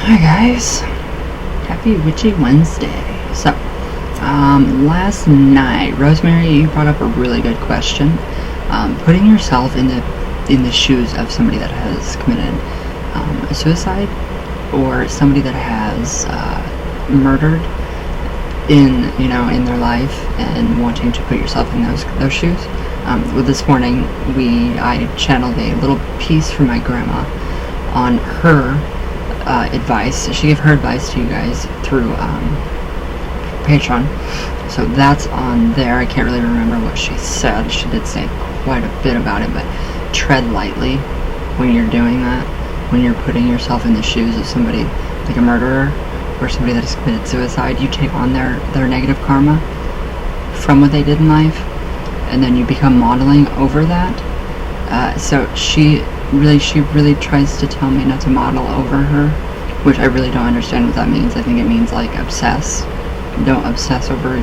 Hi guys, happy Witchy Wednesday. So, last night, Rosemary, you brought up a really good question. Putting yourself in the shoes of somebody that has committed a suicide, or somebody that has murdered in their life, and wanting to put yourself in those shoes. Well, this morning I channeled a little piece from my grandma on her advice. She gave her advice to you guys through Patreon, so that's on there. I can't really remember what she said. She did say quite a bit about it, but tread lightly when you're doing that, when you're putting yourself in the shoes of somebody like a murderer or somebody that has committed suicide. You take on their negative karma from what they did in life, and then you become modeling over that. So she really tries to tell me not to model over her, which I really don't understand what that means. I think it means like obsess. Don't obsess over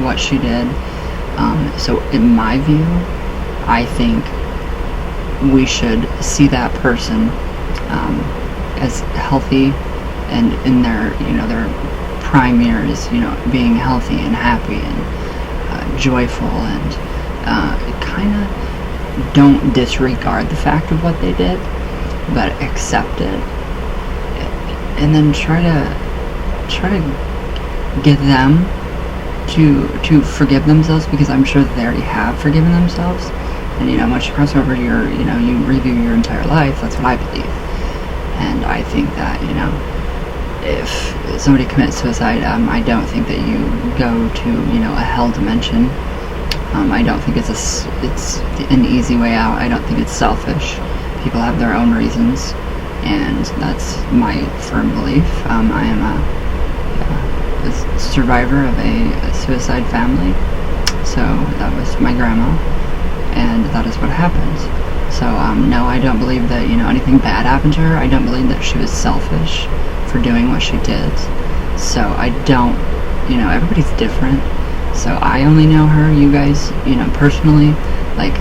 what she did. So in my view, I think we should see that person as healthy and in their prime years, being healthy and happy and joyful, and kind of don't disregard the fact of what they did, but accept it, and then try to get them to forgive themselves, because I'm sure that they already have forgiven themselves. And once you cross over you review your entire life. That's what I believe. And I think that if somebody commits suicide, I don't think that you go to a hell dimension. I don't think it's an easy way out. I don't think it's selfish. People have their own reasons, and that's my firm belief. I am a survivor of a suicide family, so that was my grandma, and that is what happened. So no, I don't believe that anything bad happened to her. I don't believe that she was selfish for doing what she did. So I don't, everybody's different. So I only know her. You guys, personally, like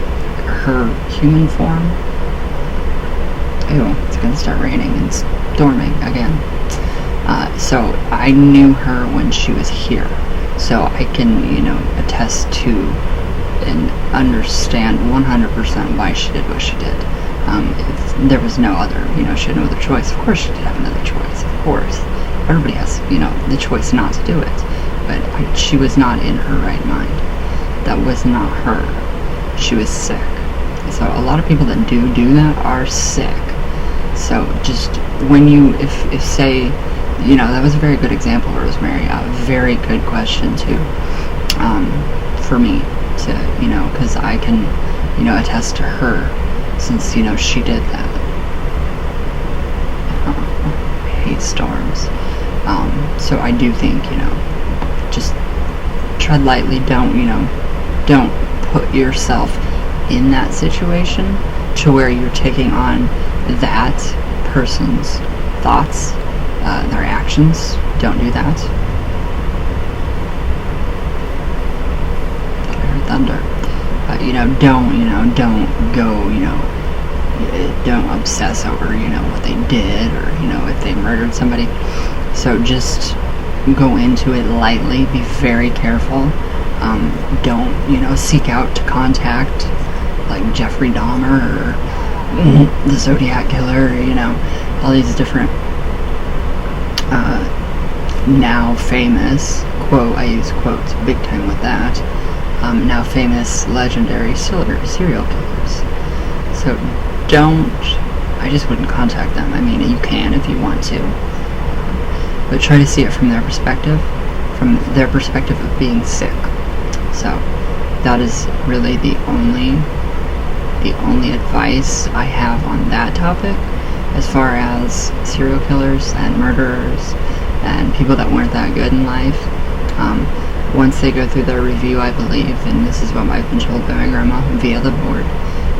her human form. Ew, it's gonna start raining and storming again. So I knew her when she was here. So I can, attest to and understand 100% why she did what she did. There was no other, she had no other choice. Of course she did have another choice. Of course. Everybody has, the choice not to do it. But she was not in her right mind. That was not her. She was sick. So a lot of people that do that are sick. So just when if say, that was a very good example, Rosemary. A very good question too, for me to, because I can, attest to her, since, she did that. I hate storms. So I do think, just tread lightly. Don't put yourself in that situation to where you're taking on that person's thoughts, their actions. Don't do that. I heard thunder. Don't go, don't obsess over, what they did, or, if they murdered somebody. So just go into it lightly. Be very careful. Don't, seek out to contact like Jeffrey Dahmer or the Zodiac Killer, all these different now famous, quote, I use quotes big time with that, now famous legendary serial killers. So I just wouldn't contact them. I mean, you can if you want to, but try to see it from their perspective of being sick. So that is really the only advice I have on that topic, as far as serial killers and murderers and people that weren't that good in life. Once they go through their review, I believe, and this is what I've been told by my grandma via the board,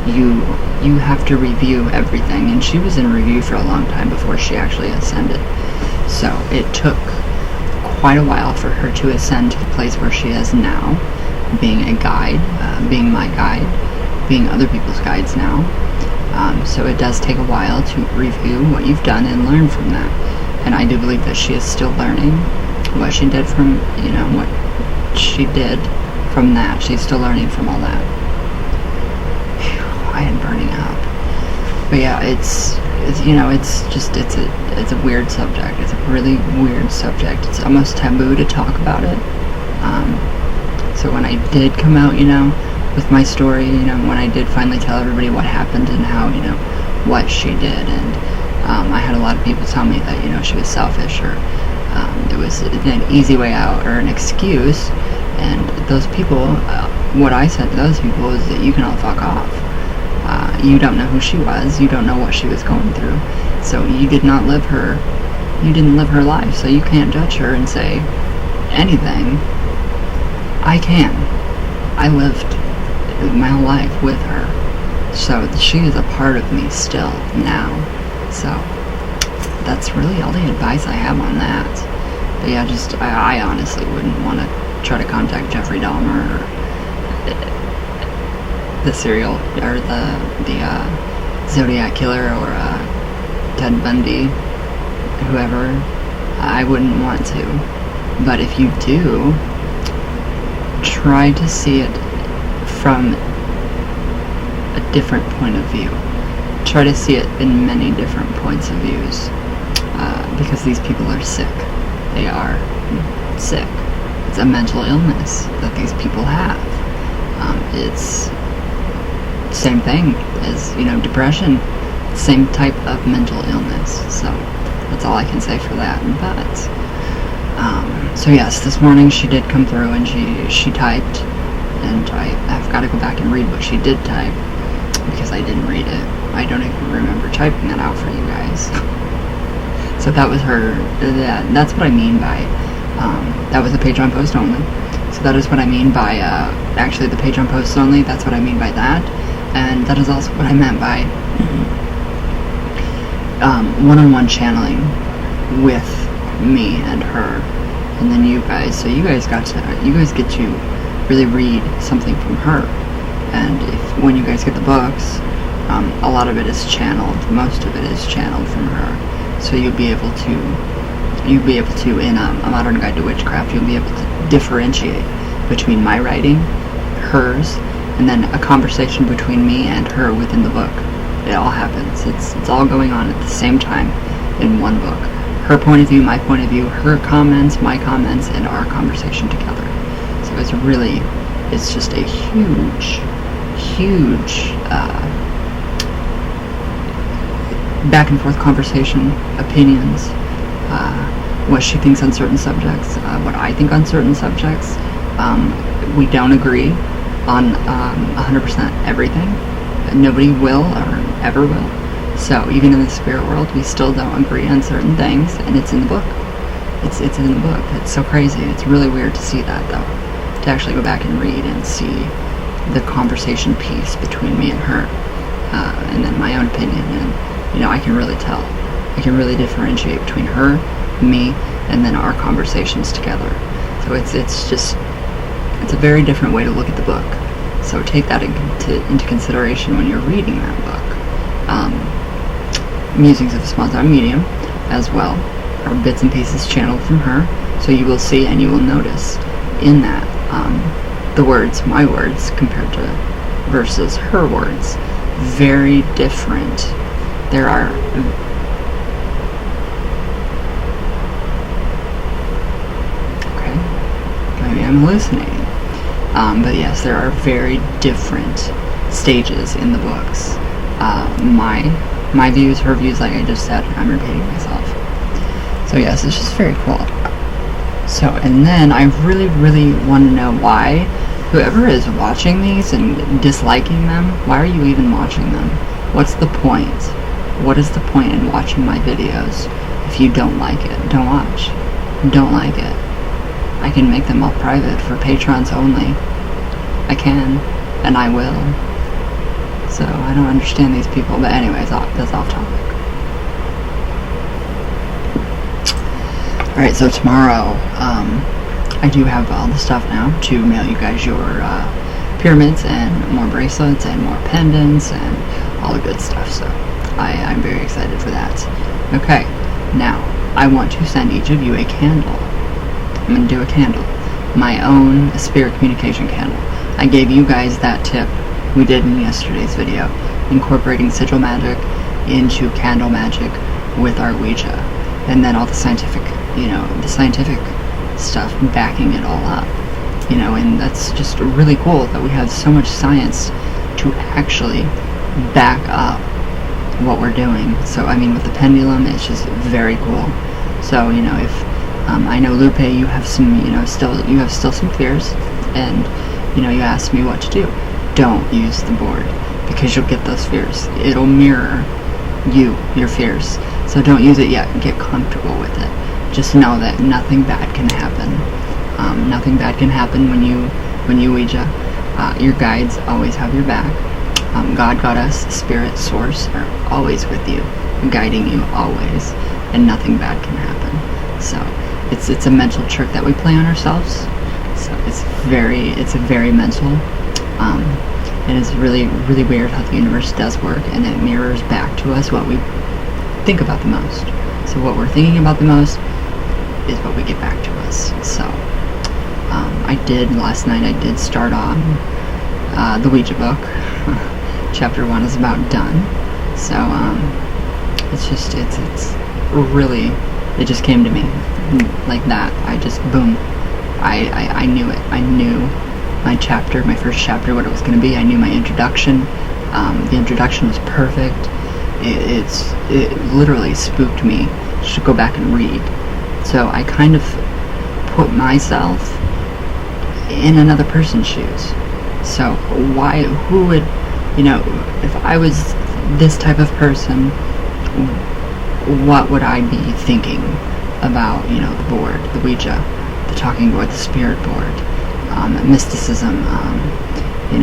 you have to review everything, and she was in review for a long time before she actually ascended. So it took quite a while for her to ascend to the place where she is now, being a guide, being my guide, being other people's guides now. So it does take a while to review what you've done and learn from that. and I do believe that she is still learning what she did from, what she did from that. She's still learning from all that. Whew, I am burning up. But yeah, it's a weird subject. It's a really weird subject. It's almost taboo to talk about it. So when I did come out, with my story, when I did finally tell everybody what happened and how, what she did, and I had a lot of people tell me that, she was selfish, or it was an easy way out or an excuse, and those people, what I said to those people is that you can all fuck off. You don't know who she was, you don't know what she was going through, so you didn't live her life, so you can't judge her and say anything. I can. I lived my whole life with her, so she is a part of me still now. So that's really all the advice I have on that. But yeah, I honestly wouldn't want to try to contact Jeffrey Dahmer or the serial or the Zodiac killer or Ted Bundy, whoever. I wouldn't want to. But if you do, try to see it from a different point of view. Try to see it in many different points of views, because these people are sick. They are sick. It's a mental illness that these people have. It's same thing as, depression, same type of mental illness. So that's all I can say for that. But so yes, this morning she did come through and she typed, and I've got to go back and read what she did type, because I didn't read it. I don't even remember typing that out for you guys. So that was her. That's what I mean by that was a Patreon post only. So that is what I mean by actually the Patreon post only. That's what I mean by that, and that is also what I meant by one-on-one channeling with me and her, and then you guys. So you guys get to really read something from her, and when you guys get the books, a lot of it is channeled. Most of it is channeled from her. So you'll be able to in a Modern Guide to Witchcraft, you'll be able to differentiate between my writing, hers, and then a conversation between me and her within the book. It all happens. It's all going on at the same time in one book. Her point of view, my point of view, her comments, my comments, and our conversation together. So it's just a huge back and forth conversation, opinions, what she thinks on certain subjects, what I think on certain subjects. We don't agree on 100% everything. Nobody will or ever will. So even in the spirit world, we still don't agree on certain things, and it's in the book. It's in the book. It's so crazy. It's really weird to see that, though, to actually go back and read and see the conversation piece between me and her, and then my own opinion. And I can really tell. I can really differentiate between her, me, and then our conversations together. So it's a very different way to look at the book. So take that into consideration when you're reading that book. Musings of a Small Time Medium, as well, are bits and pieces channeled from her. So you will see and you will notice in that the words, my words, compared to versus her words, very different. There are maybe I'm hallucinating. But yes, there are very different stages in the books. My views, her views, like I just said, I'm repeating myself. So yes, it's just very cool. So, and then I really, really want to know why whoever is watching these and disliking them, why are you even watching them? What's the point? What is the point in watching my videos? If you don't like it, don't watch. Don't like it. I can make them all private for patrons only. I can, and I will. So I don't understand these people, but anyways, that's off topic. Alright, so tomorrow, I do have all the stuff now to mail you guys your pyramids and more bracelets and more pendants and all the good stuff, so I'm very excited for that. Okay, now, I want to send each of you a candle. I'm going to do a candle. My own spirit communication candle. I gave you guys that tip we did in yesterday's video, incorporating sigil magic into candle magic with our Ouija, and then all the scientific, the scientific stuff backing it all up, and that's just really cool that we have so much science to actually back up what we're doing. So I mean, with the pendulum, it's just very cool. So if I know, Lupe, you have some, still some fears, and you asked me what to do. Don't use the board, because you'll get those fears. It'll mirror your fears. So don't use it yet. Get comfortable with it. Just know that nothing bad can happen. Nothing bad can happen when you Ouija. Your guides always have your back. God, Goddess, Spirit, Source are always with you, guiding you always, and nothing bad can happen. So it's a mental trick that we play on ourselves. So it's a very mental, and it's really, really weird how the universe does work, and it mirrors back to us what we think about the most. So what we're thinking about the most is what we get back to us. So last night I did start on the Ouija book. Chapter 1 is about done. So it's really, it just came to me like that. I just, boom, I knew it. I knew my first chapter, what it was going to be. I knew my introduction. The introduction was perfect. It literally spooked me to go back and read. So I kind of put myself in another person's shoes. So who would, if I was this type of person, what would I be thinking about, the board, the Ouija, the talking board, the spirit board, mysticism,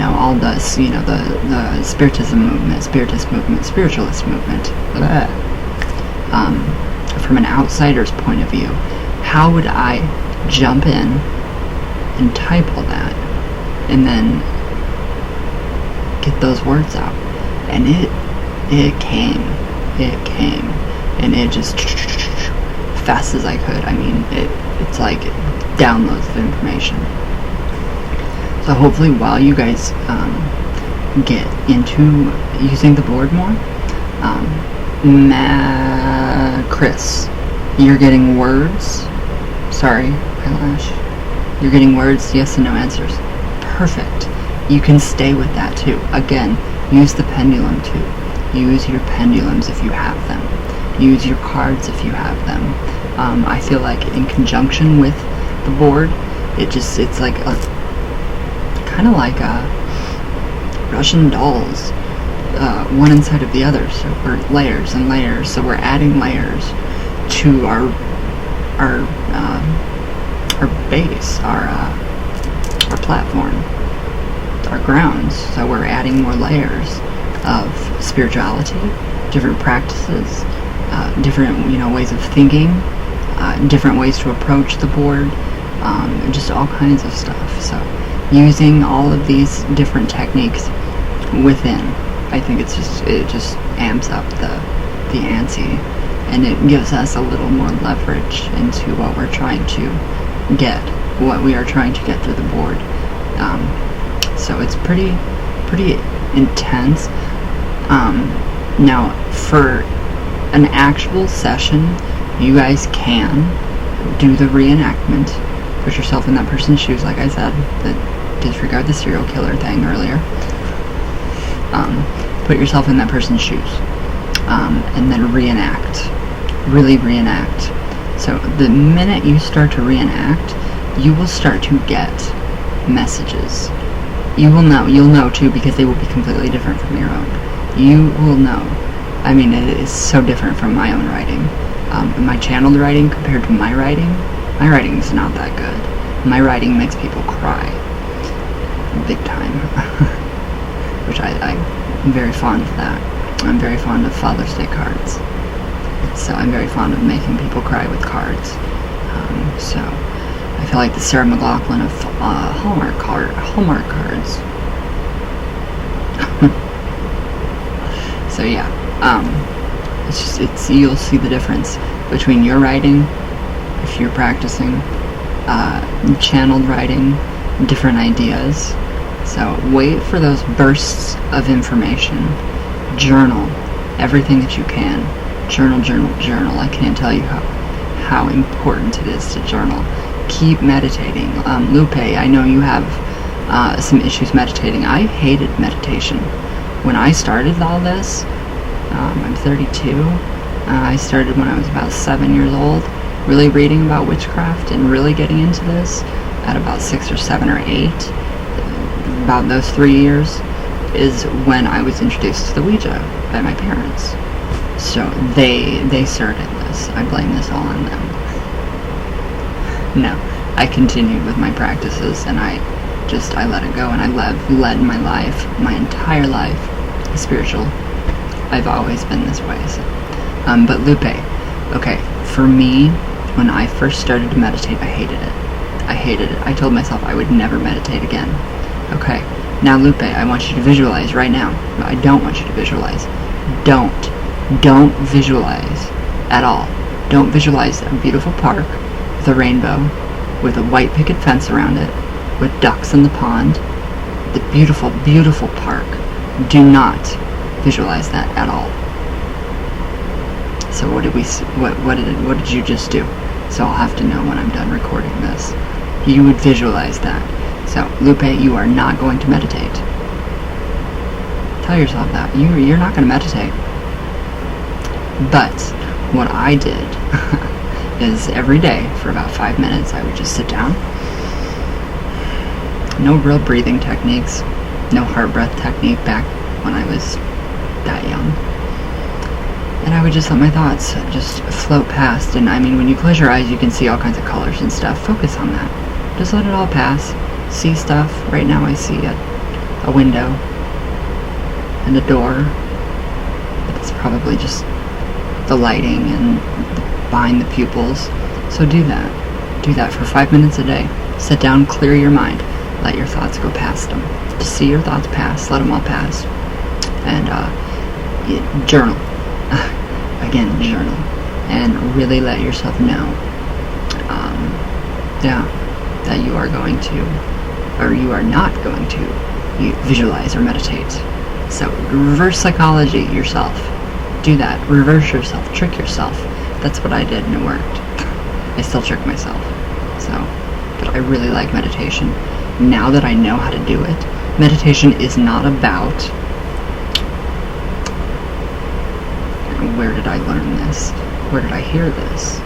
all this, the spiritism movement, spiritist movement, spiritualist movement. From an outsider's point of view, how would I jump in and type all that and then get those words out? And it came, and it just fast as I could. I mean, it's like downloads of information. So hopefully, while you guys get into using the board more, Chris, you're getting words. Sorry, eyelash. You're getting words, yes and no answers. Perfect. You can stay with that too. Again, use the pendulum too. Use your pendulums if you have them. Use your cards if you have them. I feel like in conjunction with the board, it's like kind of like Russian dolls, one inside of the other. So we're layers and layers. So we're adding layers to our base, our platform, our grounds. So we're adding more layers of spirituality, different practices, different ways of thinking, different ways to approach the board, just all kinds of stuff. So using all of these different techniques within, I think it just amps up the ante, and it gives us a little more leverage into what we're trying to get, what we are trying to get through the board. So it's pretty intense. Now, for an actual session, you guys can do the reenactment. Put yourself in that person's shoes, like I said. Disregard the serial killer thing earlier. Put yourself in that person's shoes, and then reenact. Really reenact. So the minute you start to reenact, you will start to get messages. You'll know too, because they will be completely different from your own. You will know. I mean, it is so different from my own writing. My channeled writing compared to my writing is not that good. My writing makes people cry. Big time. Which I'm very fond of that. I'm very fond of Father's Day cards. So I'm very fond of making people cry with cards. So I feel like the Sarah McLachlan of Hallmark cards. So yeah, you'll see the difference between your writing, if you're practicing, channeled writing, different ideas. So wait for those bursts of information. Journal everything that you can. Journal, journal, journal. I can't tell you how important it is to journal. Keep meditating. Lupe, I know you have some issues meditating. I hated meditation. When I started all this, I'm 32. I started when I was about 7 years old, really reading about witchcraft and really getting into this at about 6 or 7 or 8. About those 3 years is when I was introduced to the Ouija by my parents. So they started this. I blame this all on them. No, I continued with my practices, and I let it go, and I led my life, my entire life, spiritual. I've always been this way. So. But Lupe, okay, for me, when I first started to meditate, I hated it. I told myself I would never meditate again. Okay, now Lupe, I want you to visualize right now. No, I don't want you to visualize. Don't visualize at all. Don't visualize a beautiful park with a rainbow, with a white picket fence around it, with ducks in the pond. The beautiful, beautiful park. Do not visualize that at all. So what did you just do? So I'll have to know when I'm done recording this. You would visualize that. So Lupe, you are not going to meditate. Tell yourself that. You're not going to meditate. But what I did is every day for about 5 minutes I would just sit down. No real breathing techniques. No heart breath technique back when I was that young. And I would just let my thoughts just float past. And I mean, when you close your eyes, you can see all kinds of colors and stuff. Focus on that. Just let it all pass. See stuff. Right now I see a window and a door. But it's probably just the lighting and behind the pupils. So do that. Do that for 5 minutes a day. Sit down, clear your mind. Let your thoughts go past them. Just see your thoughts pass. Let them all pass. And journal. Again, journal. And really let yourself know that you are going to, or you are not going to visualize or meditate. So reverse psychology yourself. Do that. Reverse yourself. Trick yourself. That's what I did, and it worked. I still trick myself. So, but I really like meditation. Now that I know how to do it, meditation is not about where did I learn this? Where did I hear this?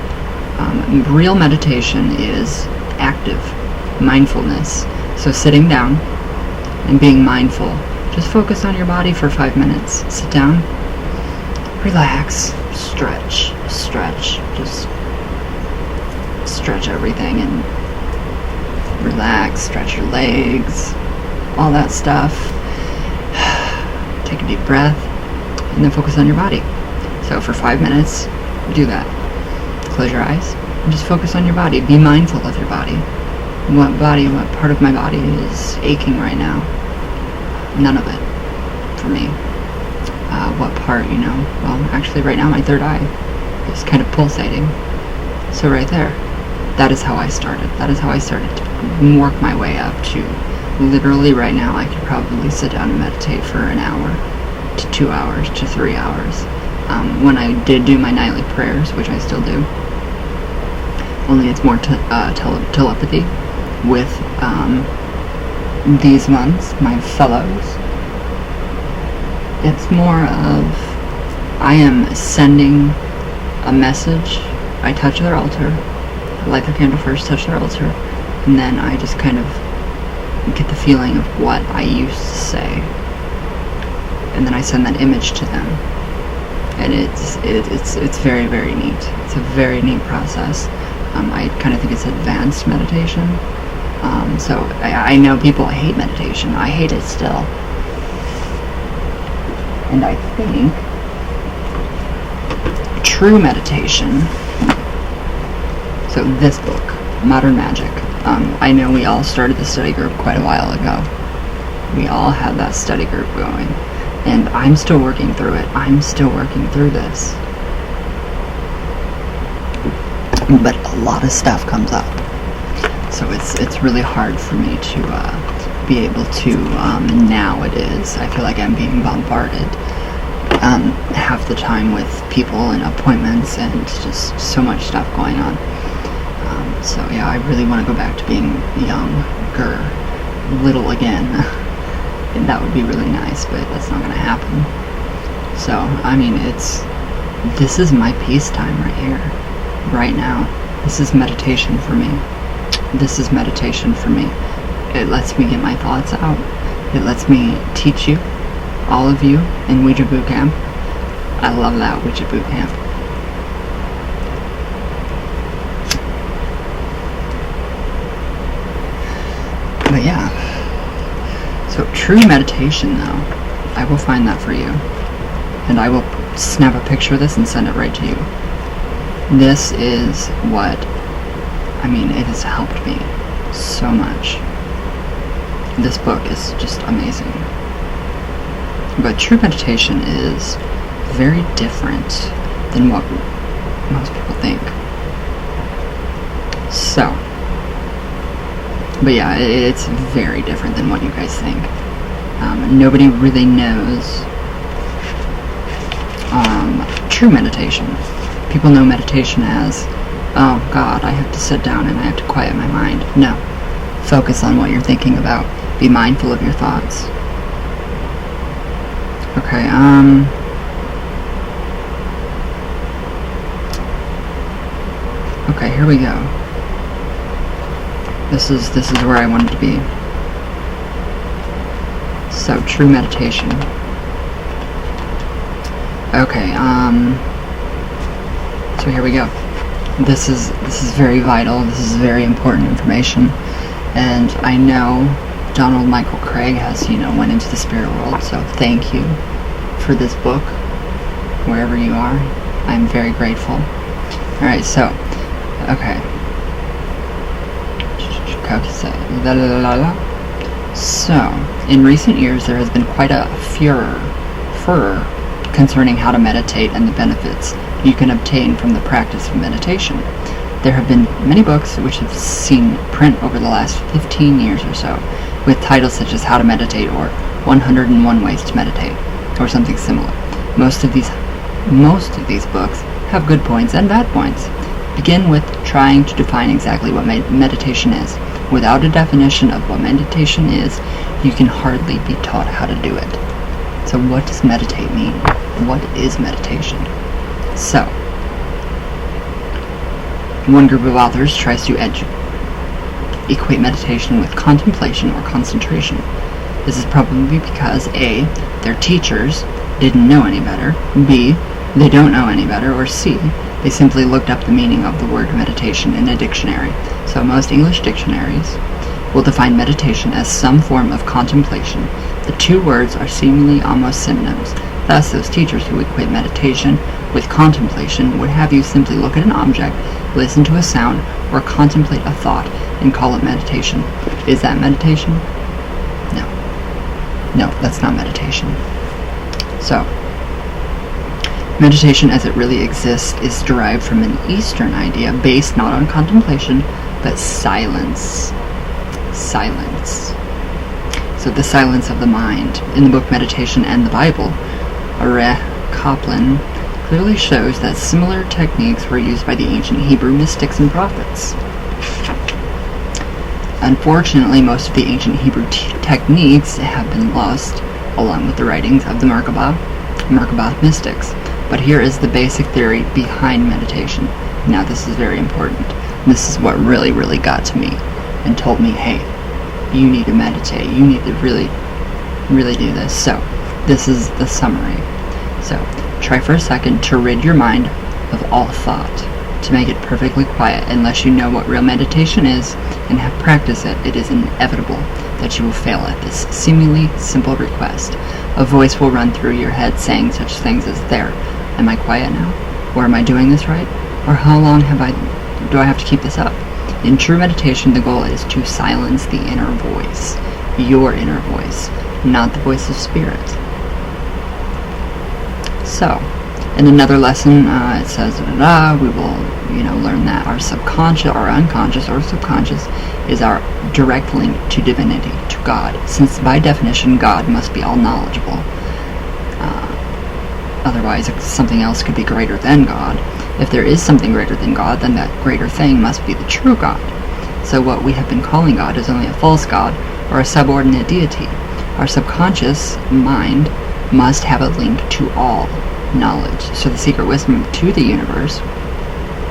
Real meditation is active mindfulness. So sitting down and being mindful. Just focus on your body for 5 minutes. Sit down, relax, stretch. Just stretch everything and relax, stretch your legs, all that stuff. Take a deep breath and then focus on your body. So for 5 minutes, do that. Close your eyes and just focus on your body. Be mindful of your body. What part of my body is aching right now? None of it for me. What part, well, actually right now my third eye is kind of pulsating. So right there, that is how I started. That is how I started to work my way up to literally right now I could probably sit down and meditate for an hour to 2 hours to 3 hours. When I did do my nightly prayers, which I still do, only it's more telepathy with these ones, my fellows. It's more of I am sending a message. I touch their altar, light their candle first, touch their altar, and then I just kind of get the feeling of what I used to say, and then I send that image to them. And it's very, very neat. It's a very neat process. I kind of think it's advanced meditation. So I know people hate meditation. I hate it still. And I think true meditation. So this book, Modern Magic. I know we all started the study group quite a while ago. We all had that study group going. And I'm still working through it. I'm still working through this. but a lot of stuff comes up. So it's really hard for me to be able to, now it is. I feel like I'm being bombarded half the time with people and appointments and just so much stuff going on. So yeah, I really want to go back to being younger, little again. And that would be really nice, but that's not going to happen. So, I mean, this is my peace time right here, right now. This is meditation for me. This is meditation for me. It lets me get my thoughts out. It lets me teach you, all of you, in Ouija Boot Camp. I love that Ouija Boot Camp. But yeah, so true meditation though, I will find that for you. And I will snap a picture of this and send it right to you. This is what, I mean, it has helped me so much. This book is just amazing. But true meditation is very different than what most people think. So, but yeah, it's very different than what you guys think. Nobody really knows true meditation. People know meditation as, oh God, I have to sit down and I have to quiet my mind. No. Focus on what you're thinking about. Be mindful of your thoughts. Okay, okay, here we go. This is where I wanted to be. So, true meditation. Okay, so here we go. This is very vital. This is very important information. And I know Donald Michael Craig has, went into the spirit world, so thank you for this book, wherever you are. I'm very grateful. Alright, so, okay. So, in recent years there has been quite a furor concerning how to meditate and the benefits you can obtain from the practice of meditation. There have been many books which have seen print over the last 15 years or so, with titles such as How to Meditate or 101 Ways to Meditate, or something similar. Most of these books have good points and bad points. Begin with trying to define exactly what meditation is. Without a definition of what meditation is, you can hardly be taught how to do it. So what does meditate mean? What is meditation? So, one group of authors tries to equate meditation with contemplation or concentration. This is probably because A, their teachers didn't know any better, B, they don't know any better, or C, they simply looked up the meaning of the word meditation in a dictionary. So most English dictionaries will define meditation as some form of contemplation. The two words are seemingly almost synonyms. Thus, those teachers who equate meditation with contemplation would have you simply look at an object, listen to a sound, or contemplate a thought and call it meditation. Is that meditation? No. No, that's not meditation. So, meditation as it really exists is derived from an Eastern idea based not on contemplation, but silence. Silence. So the silence of the mind. In the book Meditation and the Bible, Kaplan clearly shows that similar techniques were used by the ancient Hebrew mystics and prophets. Unfortunately, most of the ancient Hebrew techniques have been lost, along with the writings of the Merkabah mystics. But here is the basic theory behind meditation. Now this is very important. This is what really, really got to me and told me, hey, you need to meditate. You need to really, really do this. So, this is the summary. So, try for a second to rid your mind of all thought, to make it perfectly quiet. Unless you know what real meditation is and have practiced it, it is inevitable that you will fail at this seemingly simple request. A voice will run through your head saying such things as, there, am I quiet now? Or am I doing this right? Or how long do I have to keep this up? In true meditation, the goal is to silence the inner voice, your inner voice, not the voice of spirit. So, In another lesson, it says, we will, learn that our subconscious, our unconscious, or subconscious is our direct link to divinity, to God, since by definition God must be all knowledgeable. Otherwise, something else could be greater than God. If there is something greater than God, then that greater thing must be the true God. So what we have been calling God is only a false God, or a subordinate deity. Our subconscious mind must have a link to all knowledge. So the secret wisdom to the universe,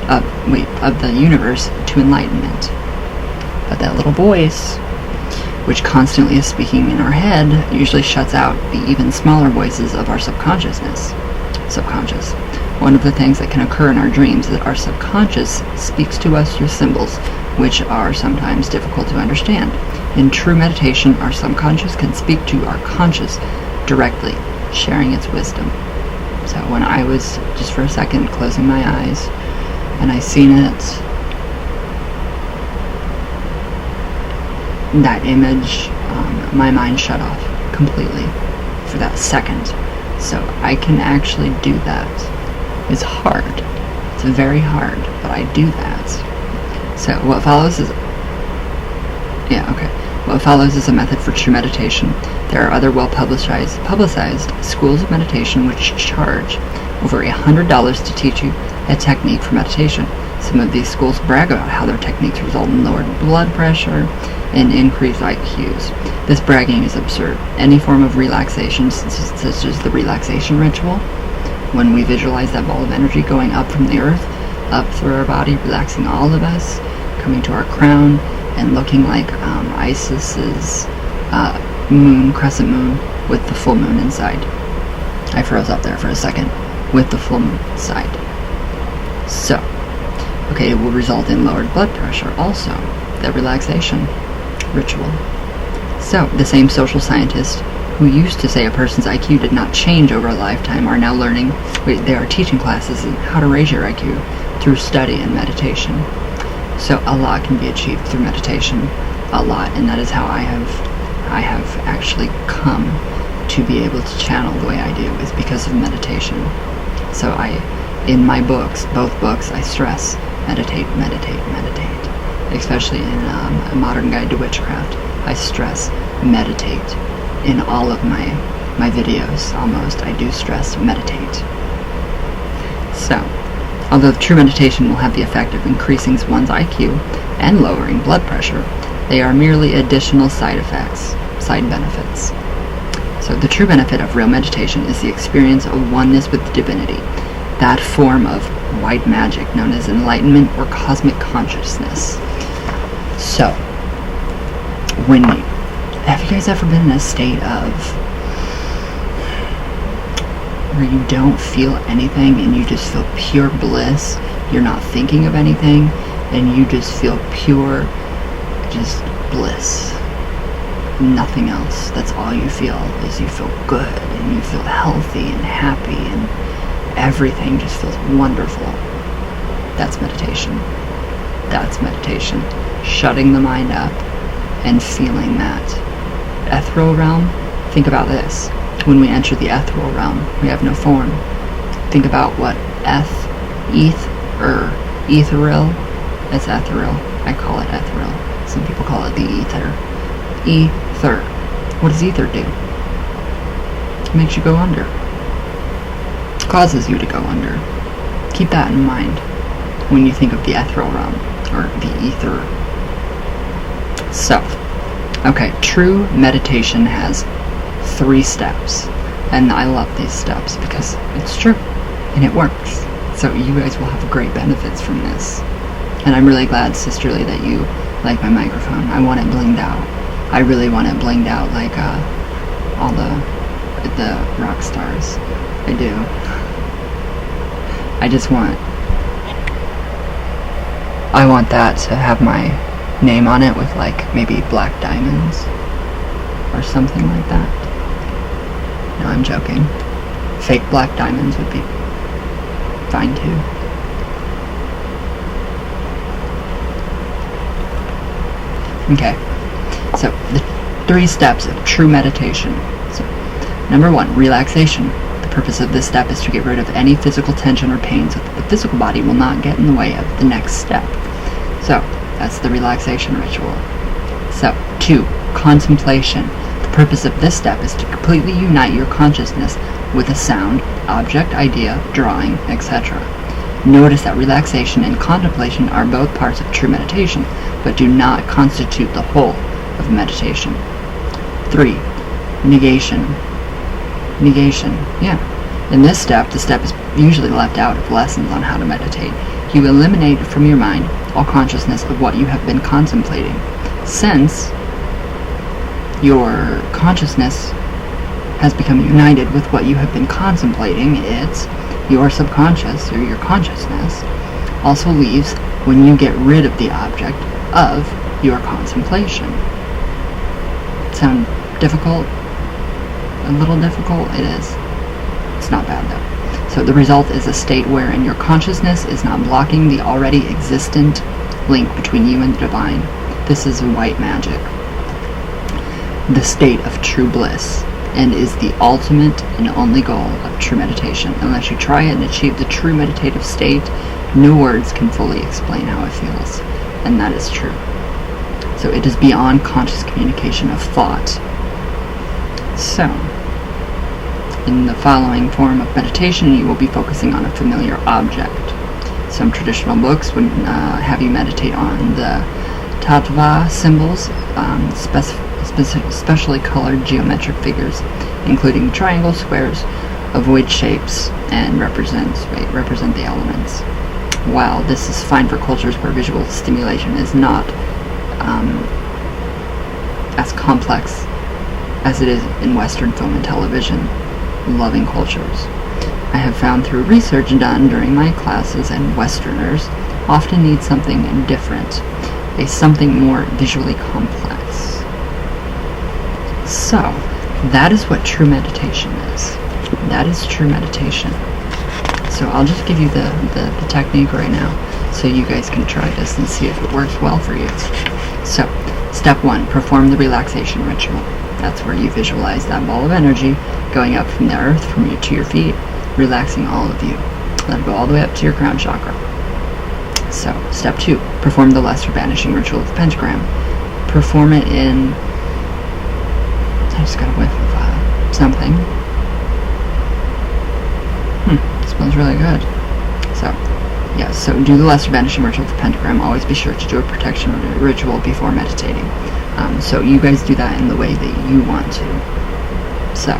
of the universe to enlightenment. But that little voice, which constantly is speaking in our head, usually shuts out the even smaller voices of our subconscious. One of the things that can occur in our dreams is that our subconscious speaks to us through symbols, which are sometimes difficult to understand. In true meditation, our subconscious can speak to our conscious directly, sharing its wisdom. So when I was, just for a second, closing my eyes, and I seen it, that image, my mind shut off completely for that second. So I can actually do that. It's hard. It's very hard, but I do that. So what follows is a method for true meditation. There are other publicized schools of meditation which charge over $100 to teach you a technique for meditation. Some of these schools brag about how their techniques result in lowered blood pressure and increased IQs. This bragging is absurd. Any form of relaxation, such as the relaxation ritual, when we visualize that ball of energy going up from the earth, up through our body, relaxing all of us, coming to our crown, and looking like Isis's crescent moon with the full moon inside. I froze up there for a second. With the full moon inside. So, it will result in lowered blood pressure also, the relaxation ritual. So, the same social scientists who used to say a person's IQ did not change over a lifetime are now they are teaching classes on how to raise your IQ through study and meditation. So a lot can be achieved through meditation, a lot, and that is how I have actually come to be able to channel the way I do, is because of meditation. So in my books, both books, I stress meditate, especially in A Modern Guide to Witchcraft. I stress meditate. In all of my videos, almost, I do stress meditate. So, although true meditation will have the effect of increasing one's IQ and lowering blood pressure, they are merely additional side benefits. So the true benefit of real meditation is the experience of oneness with divinity, that form of white magic known as enlightenment or cosmic consciousness. So, have you guys ever been in a state of where you don't feel anything and you just feel pure bliss? You're not thinking of anything and you just feel pure, just bliss. Nothing else. That's all you feel, is you feel good and you feel healthy and happy and everything just feels wonderful. That's meditation. That's meditation. Shutting the mind up and feeling that. Ethereal realm, think about this. When we enter the ethereal realm, we have no form. Think about what ethereal. It's ethereal. I call it ethereal. Some people call it the ether. Ether. What does ether do? It makes you go under. It causes you to go under. Keep that in mind when you think of the ethereal realm, or the ether. So, true meditation has 3 steps, and I love these steps because it's true and it works. So you guys will have great benefits from this, and I'm really glad, Sisterly, that you like my microphone. I want it blinged out. I really want it blinged out like all the rock stars. I do. I want that to have my name on it with maybe black diamonds or something like that. No, I'm joking. Fake black diamonds would be fine too. So the 3 steps of true meditation. So, number 1, relaxation. The purpose of this step is to get rid of any physical tension or pain so that the physical body will not get in the way of the next step. So, that's the relaxation ritual. So, 2. Contemplation. The purpose of this step is to completely unite your consciousness with a sound, object, idea, drawing, etc. Notice that relaxation and contemplation are both parts of true meditation, but do not constitute the whole of meditation. 3. Negation. Negation, yeah. In this step, the step is usually left out of lessons on how to meditate. You eliminate from your mind all consciousness of what you have been contemplating. Since your consciousness has become united with what you have been contemplating, it's your subconscious, or your consciousness, also leaves when you get rid of the object of your contemplation. Sound difficult? A little difficult? It is. It's not bad though. So the result is a state wherein your consciousness is not blocking the already existent link between you and the divine. This is white magic. The state of true bliss, and is the ultimate and only goal of true meditation. Unless you try and achieve the true meditative state, no words can fully explain how it feels. And that is true. So it is beyond conscious communication of thought. So, in the following form of meditation, you will be focusing on a familiar object. Some traditional books would have you meditate on the tattva symbols, specially colored geometric figures, including triangles, squares, ovoid shapes, and represent the elements. While this is fine for cultures where visual stimulation is not as complex as it is in Western film and television loving cultures. I have found through research done during my classes and Westerners often need something different, something more visually complex. So, that is what true meditation is. That is true meditation. So I'll just give you the technique right now so you guys can try this and see if it works well for you. So, step 1, perform the relaxation ritual. That's where you visualize that ball of energy going up from the earth, from you to your feet, relaxing all of you. Let it go all the way up to your crown chakra. So, step 2, perform the lesser banishing ritual of the pentagram. Perform it in... I just got a whiff of something. It smells really good. So, yeah, so do the lesser banishing ritual of the pentagram. Always be sure to do a protection ritual before meditating. So you guys do that in the way that you want to. So,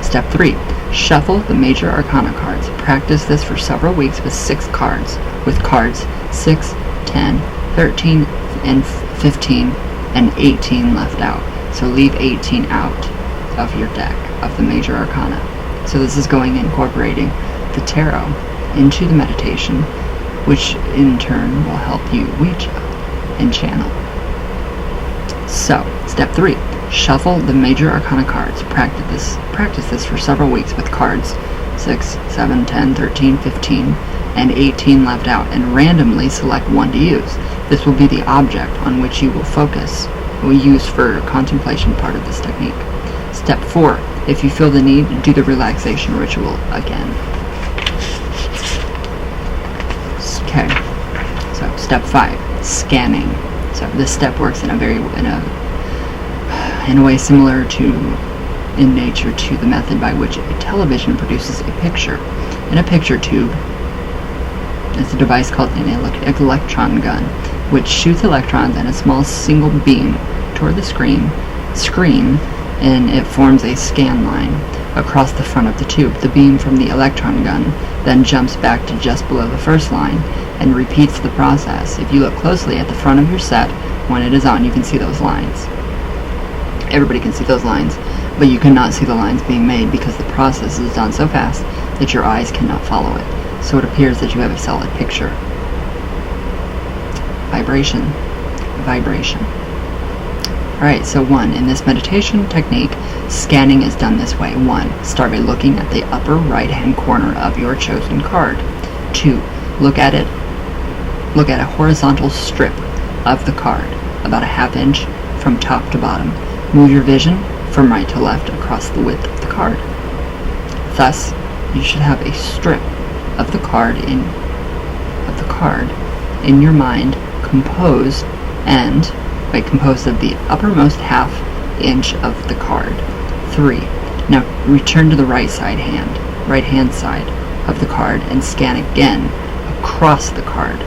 step 3, shuffle the major arcana cards. Practice this for several weeks with 6 cards, with cards 6, 10, 13, and 15, and 18 left out. So leave 18 out of your deck of the major arcana. So this is incorporating the tarot into the meditation, which in turn will help you Ouija and channel. So, step 3, shuffle the major arcana cards. Practice this for several weeks with cards 6, 7, 10, 13, 15, and 18 left out, and randomly select one to use. This will be the object on which you will focus, we use for contemplation part of this technique. Step 4, if you feel the need, do the relaxation ritual again. Okay, so step 5, scanning. So this step works in a way similar in nature to the method by which a television produces a picture. In a picture tube, it's a device called an electron gun, which shoots electrons in a small single beam toward the screen, and it forms a scan line across the front of the tube. The beam from the electron gun then jumps back to just below the first line and repeats the process. If you look closely at the front of your set, when it is on, you can see those lines. Everybody can see those lines, but you cannot see the lines being made because the process is done so fast that your eyes cannot follow it. So it appears that you have a solid picture. Vibration. Alright, so 1, in this meditation technique, scanning is done this way. 1, start by looking at the upper right-hand corner of your chosen card. 2, look at a horizontal strip of the card, about a ½ inch from top to bottom. Move your vision from right to left across the width of the card. Thus, you should have a strip of the card in your mind, composed of the uppermost half inch of the card. 3. Now return to the right hand side of the card and scan again across the card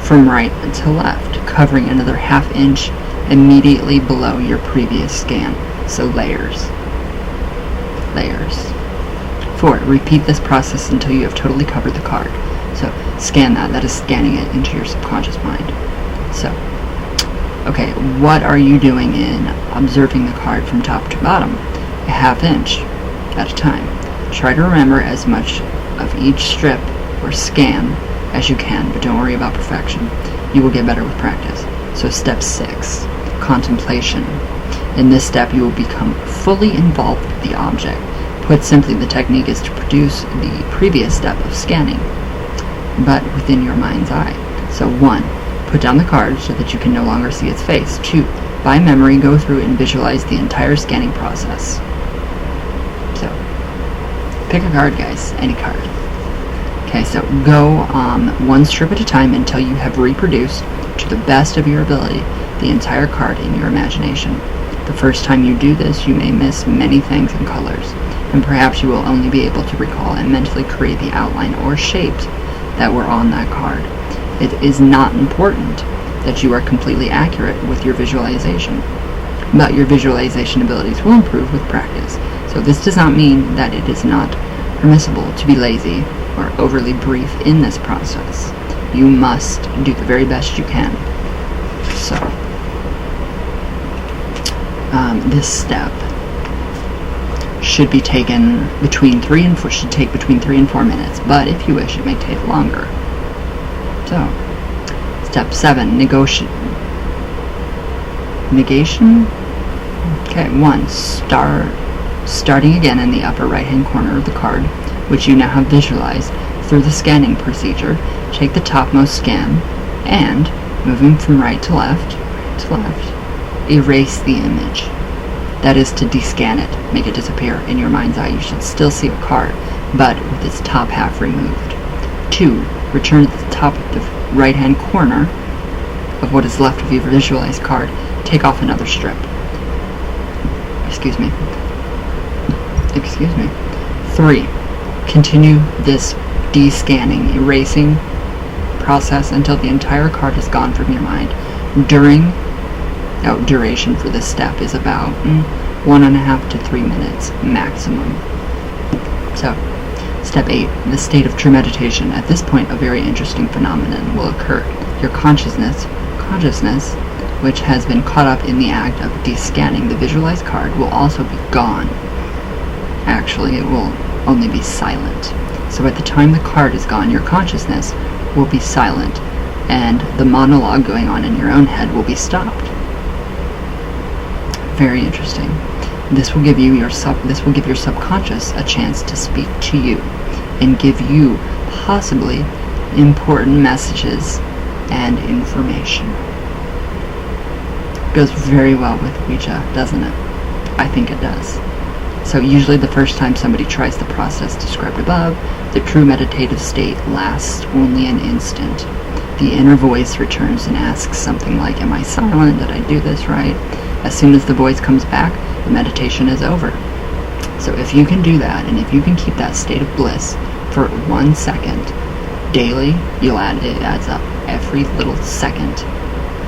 from right to left, covering another half inch immediately below your previous scan. So layers. 4. Repeat this process until you have totally covered the card. So scan that is scanning it into your subconscious mind. So, okay, what are you doing in observing the card from top to bottom? A half inch at a time. Try to remember as much of each strip or scan as you can, but don't worry about perfection. You will get better with practice. So step 6, contemplation. In this step, you will become fully involved with the object. Put simply, the technique is to produce the previous step of scanning, but within your mind's eye. So 1, put down the card so that you can no longer see its face. 2, by memory, go through and visualize the entire scanning process. So, pick a card, guys, any card. Okay, so go one strip at a time until you have reproduced, to the best of your ability, the entire card in your imagination. The first time you do this, you may miss many things in colors, and perhaps you will only be able to recall and mentally create the outline or shapes that were on that card. It is not important that you are completely accurate with your visualization, but your visualization abilities will improve with practice. So this does not mean that it is not permissible to be lazy or overly brief in this process. You must do the very best you can. So, this step should be taken between 3 and 4 minutes, but if you wish, it may take longer. So, step 7, negation. Okay, 1, starting again in the upper right-hand corner of the card, which you now have visualized through the scanning procedure. Take the topmost scan and, moving from right to left, erase the image. That is to descan it, make it disappear in your mind's eye. You should still see a card, but with its top half removed. 2, return to the top of the right-hand corner of what is left of your visualized card. Take off another strip. Excuse me. 3, continue this descanning, erasing process until the entire card is gone from your mind. Duration for this step is about 1.5 to 3 minutes maximum. So, step 8, the state of true meditation. At this point, a very interesting phenomenon will occur. Your consciousness, which has been caught up in the act of descanning the visualized card, will also be gone. Actually, it will only be silent. So at the time the card is gone, your consciousness will be silent, and the monologue going on in your own head will be stopped. Very interesting. This will give your subconscious a chance to speak to you and give you possibly important messages and information. Goes very well with Ouija, doesn't it? I think it does. So usually the first time somebody tries the process described above, the true meditative state lasts only an instant. The inner voice returns and asks something like, "Am I silent? Did I do this right?" As soon as the voice comes back, the meditation is over. So if you can do that, and if you can keep that state of bliss for 1 second daily, it adds up. Every little second,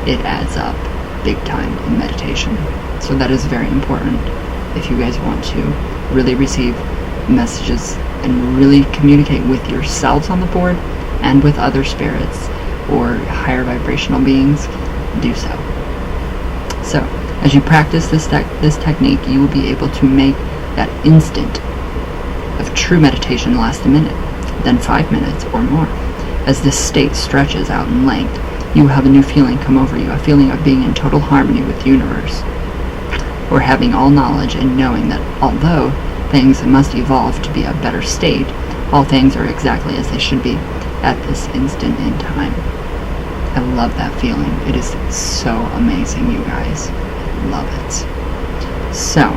it adds up big time in meditation. So that is very important if you guys want to really receive messages and really communicate with yourselves on the board and with other spirits or higher vibrational beings. Do so. So, as you practice this technique, you will be able to make that instant of true meditation last a minute, then 5 minutes or more. As this state stretches out in length, you will have a new feeling come over you, a feeling of being in total harmony with the universe, or having all knowledge and knowing that although things must evolve to be a better state, all things are exactly as they should be at this instant in time. I love that feeling. It is so amazing, you guys. I love it. So,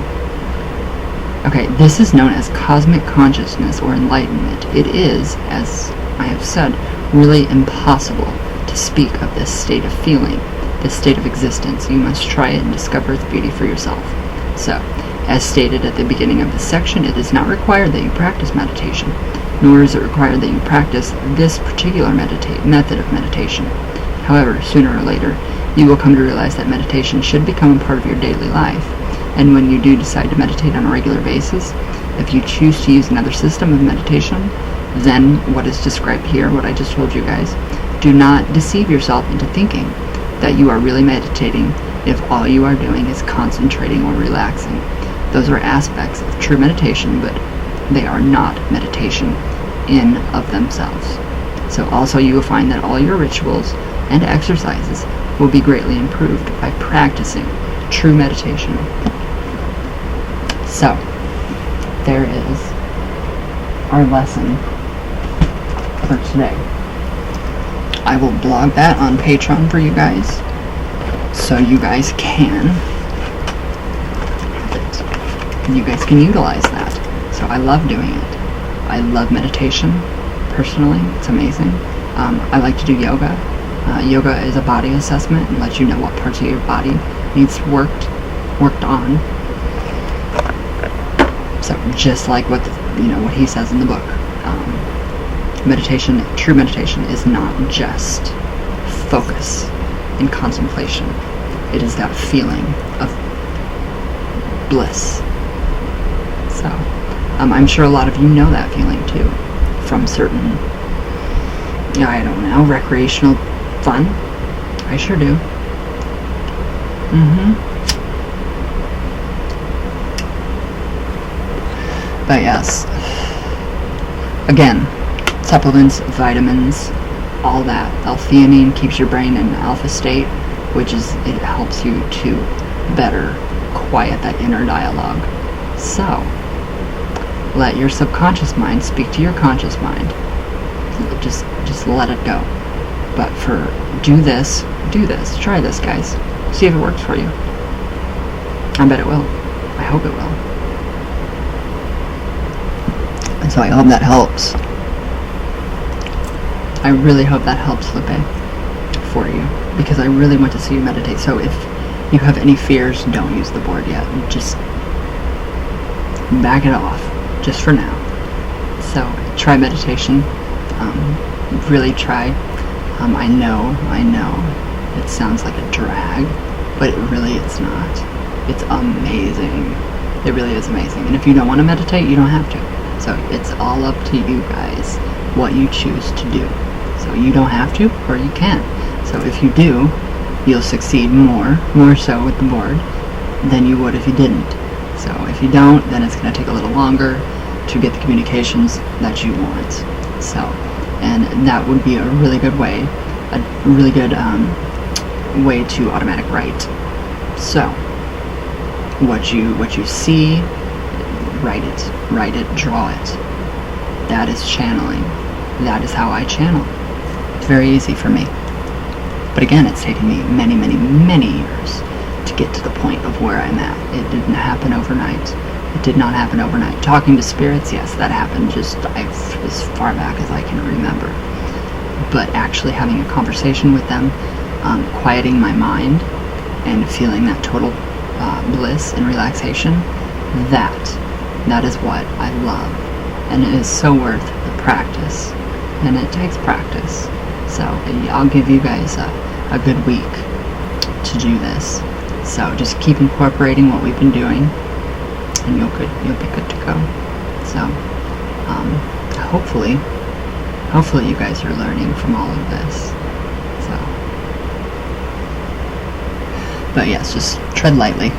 Okay, this is known as cosmic consciousness or enlightenment. It is, as I have said, really impossible to speak of this state of feeling, this state of existence. You must try it and discover its beauty for yourself. So, as stated at the beginning of this section, it is not required that you practice meditation, nor is it required that you practice this particular method of meditation. However, sooner or later, you will come to realize that meditation should become a part of your daily life. And when you do decide to meditate on a regular basis, if you choose to use another system of meditation, then what is described here, what I just told you guys, do not deceive yourself into thinking that you are really meditating if all you are doing is concentrating or relaxing. Those are aspects of true meditation, but they are not meditation in of themselves. So also you will find that all your rituals and exercises will be greatly improved by practicing true meditation. So, there is our lesson for today. I will blog that on Patreon for you guys, so you guys can have it. You guys can utilize that. So I love doing it. I love meditation, personally. It's amazing. I like to do yoga. Yoga is a body assessment and lets you know what parts of your body needs worked on. So just like what he says in the book, meditation, true meditation, is not just focus and contemplation. It is that feeling of bliss. So I'm sure a lot of you know that feeling too, from certain, I don't know, recreational fun. I sure do. But yes, again, supplements, vitamins, all that. L-theanine keeps your brain in alpha state, which is, it helps you to better quiet that inner dialogue. So, let your subconscious mind speak to your conscious mind. Just let it go. But do this, try this, guys. See if it works for you. I bet it will. I hope it will. And so I hope that helps. I really hope that helps, Lupe, for you, because I really want to see you meditate. So if you have any fears, don't use the board yet. Just back it off, just for now. So try meditation. Really try. I know, it sounds like a drag, but it's not. It's amazing. It really is amazing. And if you don't want to meditate, you don't have to. So it's all up to you guys what you choose to do. So you don't have to, or you can. So if you do, you'll succeed more so with the board than you would if you didn't. So if you don't, then it's going to take a little longer to get the communications that you want. So, and that would be a really good way, way to automatic write. So what you see, write it, draw it. That is channeling. That is how I channel. It's very easy for me. But again, it's taken me many, many, many years to get to the point of where I'm at. It didn't happen overnight. It did not happen overnight. Talking to spirits, yes, that happened just as far back as I can remember. But actually having a conversation with them, quieting my mind, and feeling that total bliss and relaxation, that is what I love. And it is so worth the practice. And it takes practice. So I'll give you guys a good week to do this. So just keep incorporating what we've been doing, and you'll be good to go. So hopefully you guys are learning from all of this. So, but yes, just tread lightly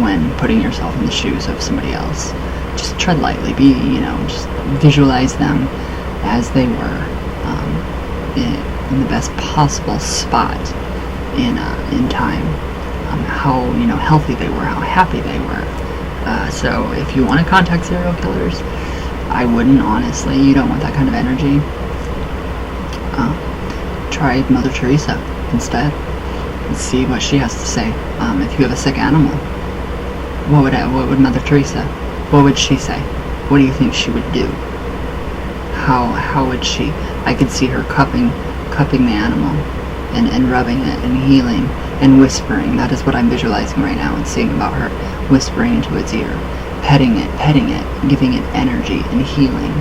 when putting yourself in the shoes of somebody else. Just tread lightly. Just visualize them as they were in the best possible spot in time. How healthy they were, how happy they were. So if you want to contact serial killers, I wouldn't, honestly. You don't want that kind of energy. Try Mother Teresa instead and see what she has to say. If you have a sick animal, What would Mother Teresa? What would she say? What do you think she would do? How would she? I could see her cupping the animal and rubbing it and healing and whispering. That is what I'm visualizing right now and seeing about her, whispering into its ear, petting it, giving it energy and healing.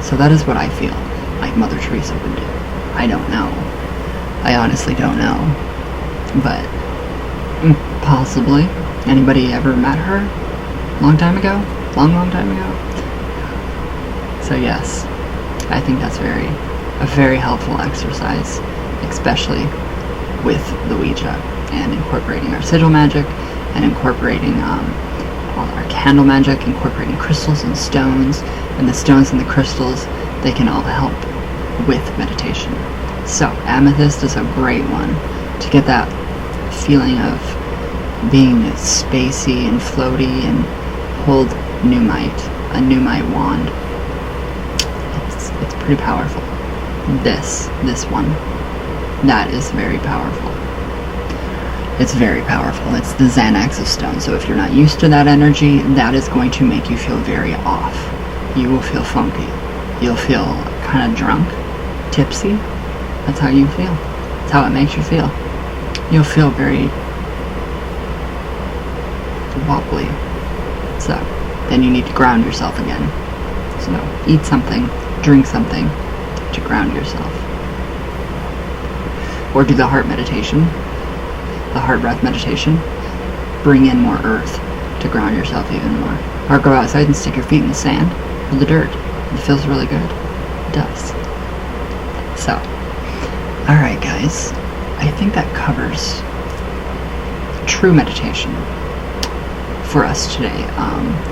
So that is what I feel like Mother Teresa would do. I don't know. I honestly don't know. But possibly. Anybody ever met her? Long time ago? Long time ago? So yes, I think that's a very helpful exercise, especially with the Ouija and incorporating our sigil magic and incorporating all our candle magic, incorporating crystals and stones, and the stones and the crystals, they can all help with meditation. So amethyst is a great one to get that feeling of being spacey and floaty, and hold a Numite wand. It's pretty powerful. This one, that is very powerful. It's very powerful. It's the Xanax of stone. So if you're not used to that energy, that is going to make you feel very off. You will feel funky. You'll feel kind of drunk, tipsy. That's how you feel. That's how it makes you feel. You'll feel very wobbly. So then you need to ground yourself again. So eat something, drink something to ground yourself. Or do the heart meditation, the heart breath meditation. Bring in more earth to ground yourself even more. Or go outside and stick your feet in the sand or the dirt. It feels really good. It does. So, alright guys, I think that covers true meditation for us today.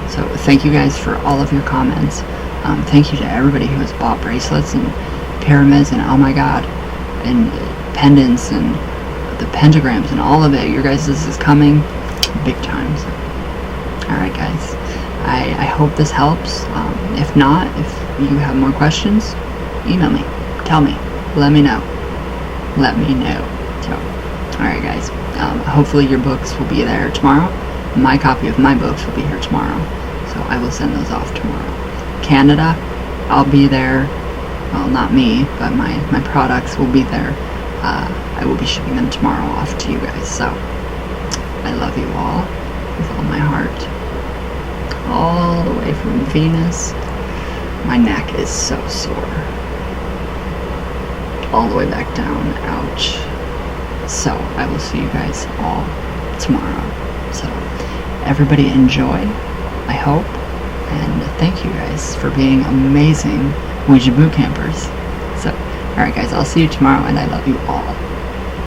So thank you guys for all of your comments. Thank you to everybody who has bought bracelets and pyramids and oh my god, and pendants and the pentagrams and all of it. Your guys, this is coming big time. So, alright guys, I hope this helps. If not, if you have more questions, email me, tell me, let me know. So, alright guys, hopefully your books will be there tomorrow. My copy of my books will be here tomorrow, so I will send those off tomorrow. Canada, I'll be there. Well, not me, but my products will be there. I will be shipping them tomorrow off to you guys. So I love you all with all my heart, all the way from Venus. My neck is so sore, all the way back down. Ouch. So I will see you guys all tomorrow. So everybody enjoy, I hope, and thank you guys for being amazing Ouija boot campers. So, alright guys, I'll see you tomorrow, and I love you all.